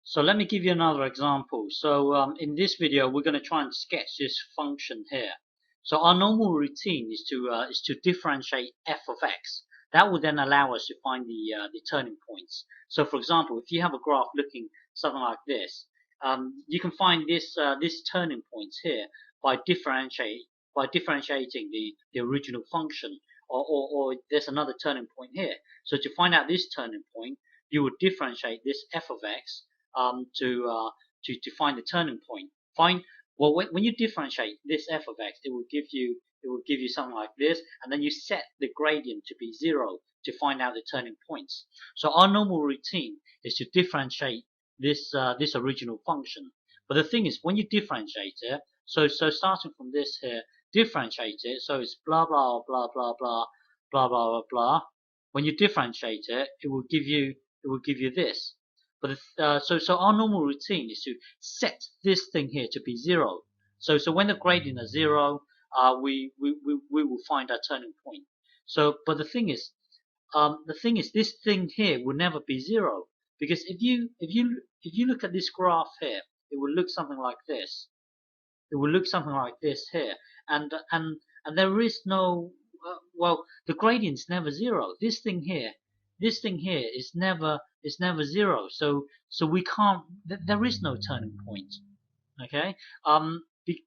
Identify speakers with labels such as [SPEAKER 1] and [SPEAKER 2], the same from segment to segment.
[SPEAKER 1] So let me give you another example. So in this video, we're going to try and sketch this function here. So our normal routine is to differentiate f of x. That will then allow us to find the turning points. So for example, if you have a graph looking something like this, you can find this turning points here by differentiating the original function, or there's another turning point here. So to find out this turning point, you would differentiate this f of x to find the turning point. When you differentiate this f of x, it will give you something like this, and then you set the gradient to be 0 to find out the turning points. So our normal routine is to differentiate this original function. But the thing is, when you differentiate it, so starting from this here, differentiate it, so it's blah blah blah blah blah blah blah blah blah. When you differentiate it, it will give you this. But so our normal routine is to set this thing here to be 0. So when the gradient is 0, we will find our turning point. So but the thing is this thing here will never be 0, because if you look at this graph here, it will look something like this. It will look something like this here, and there is no well, the gradient's never 0. This thing here is never 0. So we can't. There is no turning point. Okay.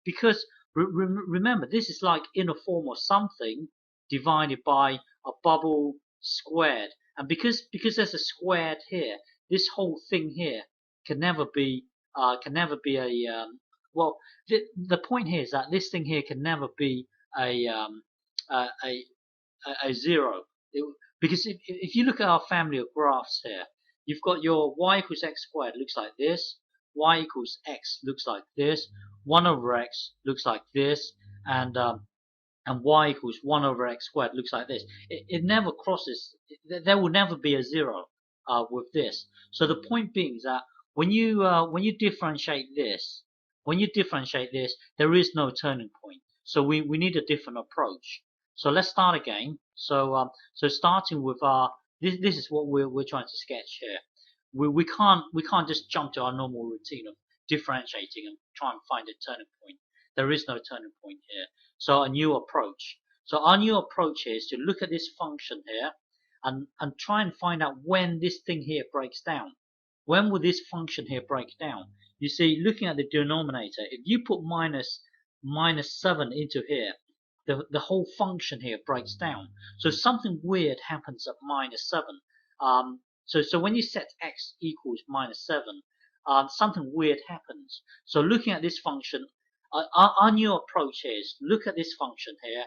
[SPEAKER 1] Because remember, this is like in a form of something divided by a bubble squared, and because there's a squared here, this whole thing here can never be a well, the point here is that this thing here can never be a a, a, a 0. Because if you look at our family of graphs here, you've got your y equals x squared looks like this, y equals x looks like this, 1 over x looks like this, and y equals 1 over x squared looks like this. It never crosses. There will never be a 0 with this. So the point being is that when you differentiate this, there is no turning point. So we need a different approach. So let's start again. So starting with this is what we're trying to sketch here. We can't just jump to our normal routine of differentiating and try and find a turning point. There is no turning point here. So a new approach. So our new approach here is to look at this function here and try and find out when this thing here breaks down. When will this function here break down? You see, looking at the denominator, if you put minus 7 into here, the whole function here breaks down. So something weird happens at minus 7. So when you set x equals minus 7, something weird happens. So looking at this function, our new approach here is look at this function here,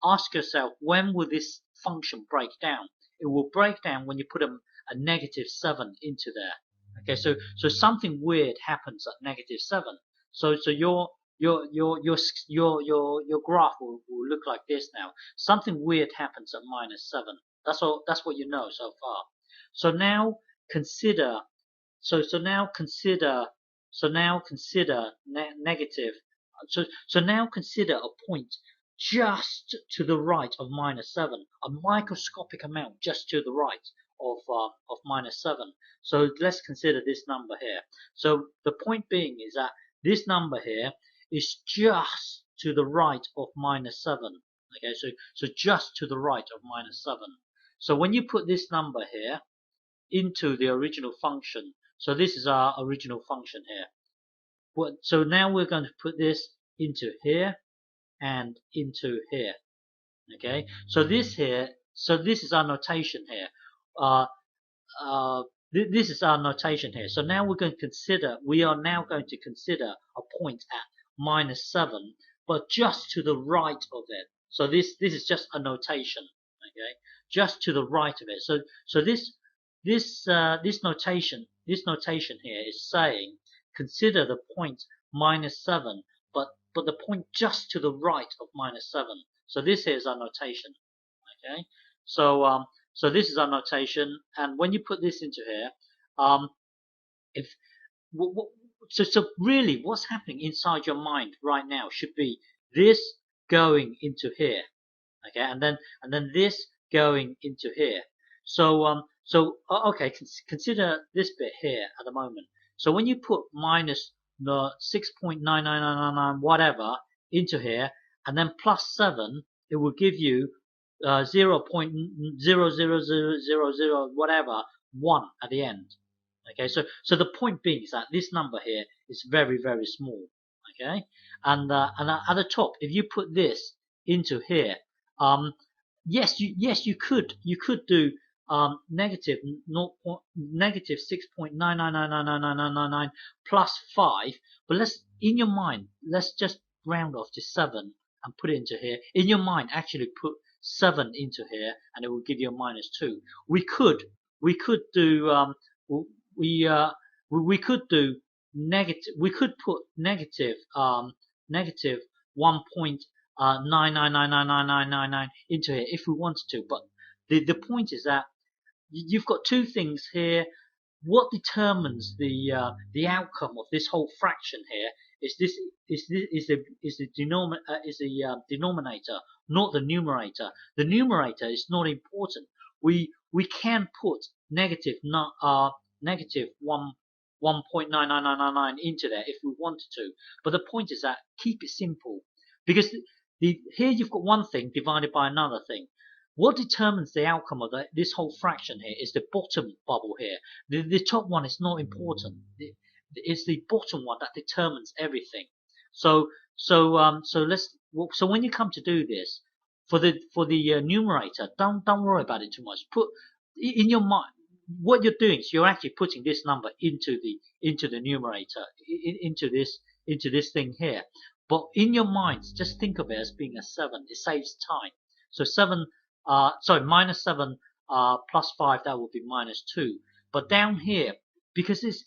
[SPEAKER 1] ask yourself, when will this function break down? It will break down when you put a negative 7 into there. Okay, so something weird happens at negative 7. So your graph will look like this now. Something weird happens at minus 7. That's all. That's what you know so far. So now consider. So now consider. So now consider negative. So now consider a point just to the right of minus 7, a microscopic amount just to the right of minus 7. So let's consider this number here. So the point being is that this number here is just to the right of minus 7. Okay, so just to the right of minus 7. So when you put this number here into the original function, so this is our original function here. So now we're going to put this into here and into here. Okay, so this is our notation here. This is our notation here. So now we are now going to consider a point at minus 7, but just to the right of it. So this is just a notation. Okay, just to the right of it. So this notation here is saying consider the point minus 7, but the point just to the right of minus 7. So this here is our notation. Okay, so this is our notation, and when you put this into here, if so really what's happening inside your mind right now should be this going into here, okay, and then this going into here. So okay, consider this bit here at the moment. So when you put minus the 6.99999 whatever into here, and then plus 7, it will give you 0.00000 whatever 1 at the end. Okay, so the point being is that this number here is very, very small. Okay, and at the top, if you put this into here, yes you could do negative 6.9999999 plus 5, but in your mind, let's just round off to 7 and put it into here. In your mind, actually put 7 into here, and it will give you a minus 2. We could do we could do negative. We could put negative 1.9999999 into here if we wanted to, but the point is that you've got two things here. What determines the outcome of this whole fraction here is the denominator, not the numerator. The numerator is not important. We can put negative 1.99999 into there if we wanted to, but the point is that keep it simple, because here you've got one thing divided by another thing. What determines the outcome of this whole fraction here is the bottom bubble here. The top one is not important. It's the bottom one that determines everything. So when you come to do this for the numerator, don't worry about it too much. Put in your mind what you're doing is you're actually putting this number into the numerator, into this thing here. But in your minds, just think of it as being a 7. It saves time. So minus 7 plus 5, that will be minus 2. But down here, because it's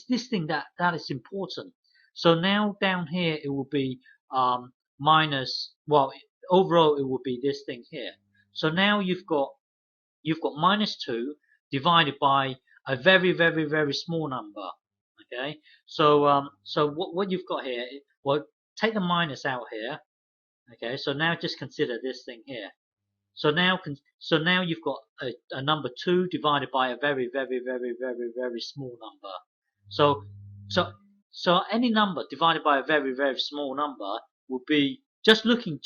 [SPEAKER 1] this thing that is important. So now down here it will be minus, well, overall it will be this thing here. So now you've got minus 2 divided by a very, very, very small number. Okay, so what you've got here, well, take the minus out here. Okay, so now just consider this thing here. So now you've got a number 2 divided by a very, very, very, very, very small number. So any number divided by a very, very small number will be just looking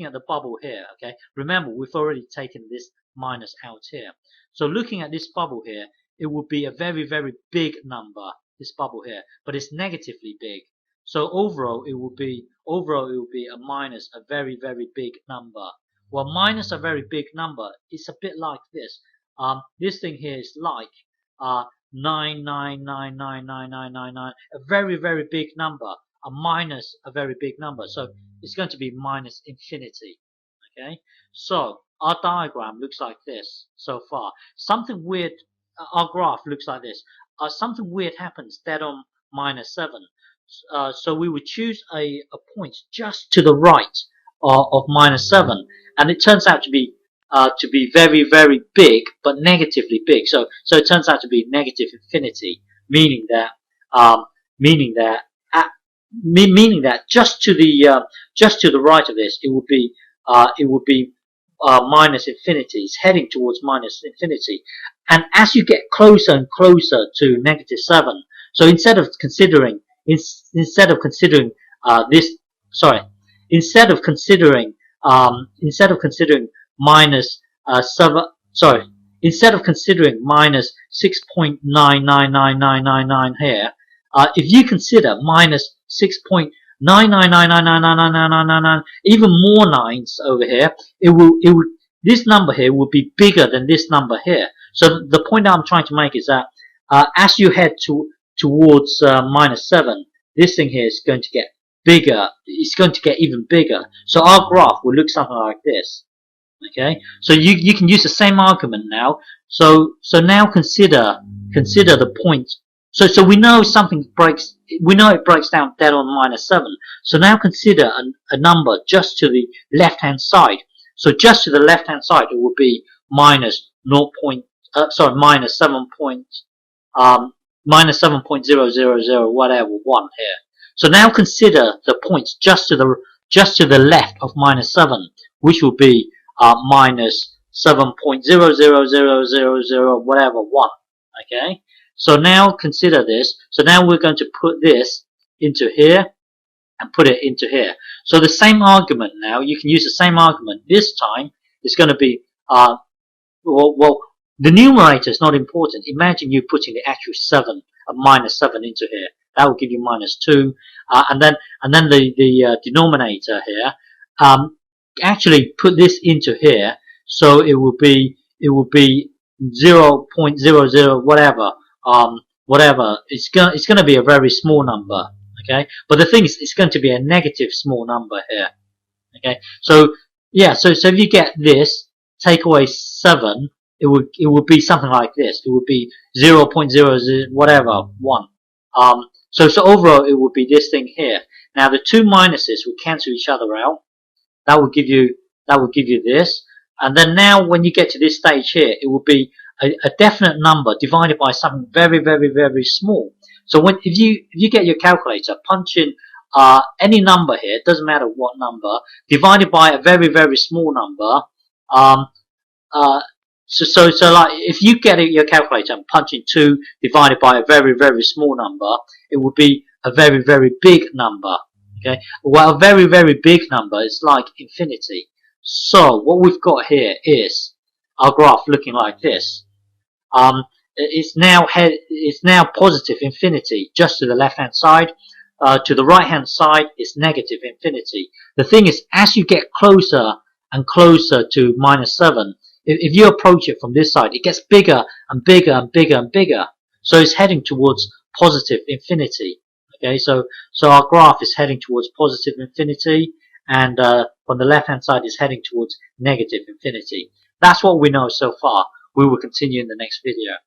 [SPEAKER 1] at the bubble here. Okay, remember we've already taken this minus out here. So looking at this bubble here, it will be a very, very big number. This bubble here, but it's negatively big. So overall it will be a minus a very, very big number. Well, minus a very big number is a bit like this. This thing here is like 9999999, a very, very big number, a minus a very big number. So it's going to be minus infinity. Okay, so our diagram looks like this so far. Something weird. Our graph looks like this. Something weird happens dead on minus 7. So we would choose a point just to the right of minus 7, and it turns out to be very, very big, but negatively big. So it turns out to be negative infinity, meaning that just to the right of this, it would be minus infinity. It's heading towards minus infinity, and as you get closer and closer to negative 7, so instead of considering minus 6.9999999 here, if you consider minus 6.9999999, even more 9s over here, this number here will be bigger than this number here. So the point that I'm trying to make is that as you head towards minus 7, this thing here is going to get bigger. It's going to get even bigger. So our graph will look something like this. Okay, so you can use the same argument now. So now consider the point. So we know it breaks down dead on minus 7. So now consider a number just to the left hand side. So just to the left hand side, it will be minus minus 7.000 whatever 1 here. So now consider the points just to the left of minus 7, which will be minus 7.00000 whatever 1. Okay. So now consider this. So now we're going to put this into here and put it into here. So the same argument now, you can use the same argument. This time it's going to be, well, the numerator is not important. Imagine you putting the actual 7, minus 7 into here. That will give you minus 2. And then the denominator here, actually put this into here. So it will be 0.00 whatever, whatever. It's gonna be a very small number. Okay, but the thing is, it's going to be a negative small number here. Okay, so yeah, so if you get this, take away 7, it would be something like this. It would be 0.00 whatever 1. So overall it would be this thing here. Now the two minuses will cancel each other out. That will give you this. And then now when you get to this stage here, it will be a definite number divided by something very, very, very small. So if you get your calculator, punch in any number here, it doesn't matter what number, divided by a very, very small number. So like if you get your calculator and punch in 2 divided by a very, very small number, it would be a very, very big number. Okay, well, a very, very big number is like infinity. So what we've got here is our graph looking like this. It's now positive infinity just to the left hand side. To the right hand side is negative infinity. The thing is, as you get closer and closer to minus 7, if you approach it from this side, it gets bigger and bigger and bigger and bigger. So it's heading towards positive infinity. Okay, so our graph is heading towards positive infinity, and on the left hand side is heading towards negative infinity. That's what we know so far. We will continue in the next video.